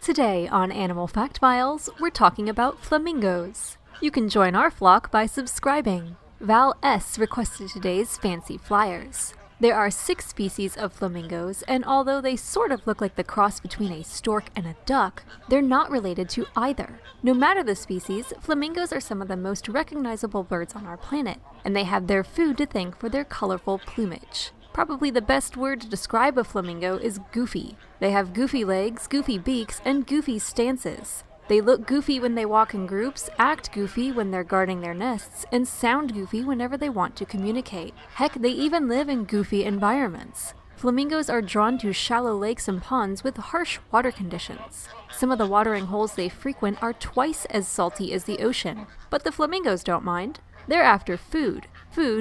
Today on Animal Fact Files, we're talking about flamingos. You can join our flock by subscribing. Val S. requested today's fancy flyers. There are 6 species of flamingos, and although they sort of look like the cross between a stork and a duck, they're not related to either. No matter the species, flamingos are some of the most recognizable birds on our planet, and they have their food to thank for their colorful plumage. Probably the best word to describe a flamingo is goofy. They have goofy legs, goofy beaks, and goofy stances. They look goofy when they walk in groups, act goofy when they're guarding their nests, and sound goofy whenever they want to communicate. Heck, they even live in goofy environments. Flamingos are drawn to shallow lakes and ponds with harsh water conditions. Some of the watering holes they frequent are twice as salty as the ocean, but the flamingos don't mind. They're after food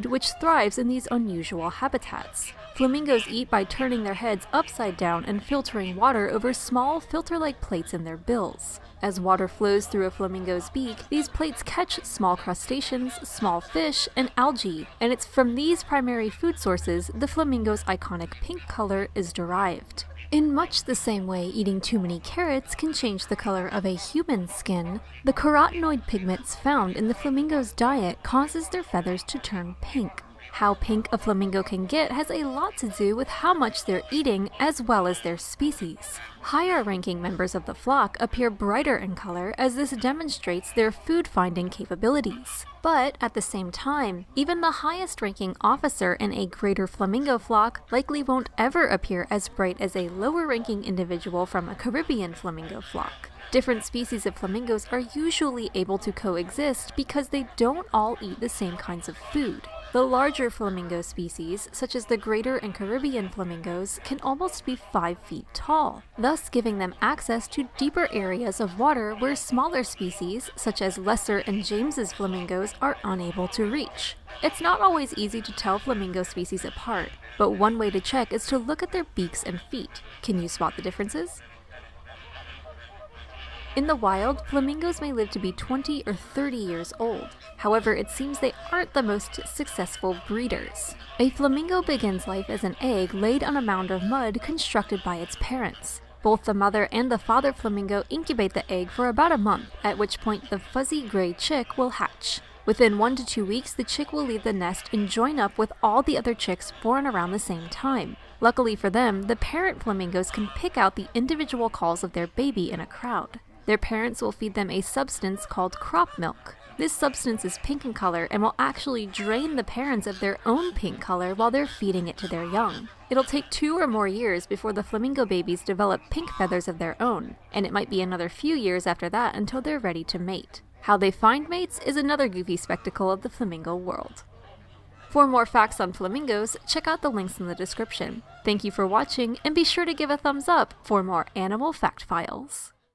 which thrives in these unusual habitats. Flamingos eat by turning their heads upside down and filtering water over small filter-like plates in their bills. As water flows through a flamingo's beak, these plates catch small crustaceans, small fish, and algae, and it's from these primary food sources the flamingo's iconic pink color is derived. In much the same way eating too many carrots can change the color of a human skin, the carotenoid pigments found in the flamingo's diet causes their feathers to turn pink. How pink a flamingo can get has a lot to do with how much they're eating as well as their species. Higher-ranking members of the flock appear brighter in color as this demonstrates their food-finding capabilities. But at the same time, even the highest-ranking officer in a greater flamingo flock likely won't ever appear as bright as a lower-ranking individual from a Caribbean flamingo flock. Different species of flamingos are usually able to coexist because they don't all eat the same kinds of food. The larger flamingo species, such as the greater and Caribbean flamingos, can almost be 5 feet tall, thus giving them access to deeper areas of water where smaller species, such as lesser and James's flamingos, are unable to reach. It's not always easy to tell flamingo species apart, but one way to check is to look at their beaks and feet. Can you spot the differences? In the wild, flamingos may live to be 20 or 30 years old. However, it seems they aren't the most successful breeders. A flamingo begins life as an egg laid on a mound of mud constructed by its parents. Both the mother and the father flamingo incubate the egg for about a month, at which point the fuzzy gray chick will hatch. Within 1 to 2 weeks, the chick will leave the nest and join up with all the other chicks born around the same time. Luckily for them, the parent flamingos can pick out the individual calls of their baby in a crowd. Their parents will feed them a substance called crop milk. This substance is pink in color and will actually drain the parents of their own pink color while they're feeding it to their young. It'll take 2 or more years before the flamingo babies develop pink feathers of their own, and it might be another few years after that until they're ready to mate. How they find mates is another goofy spectacle of the flamingo world. For more facts on flamingos, check out the links in the description. Thank you for watching, and be sure to give a thumbs up for more Animal Fact Files.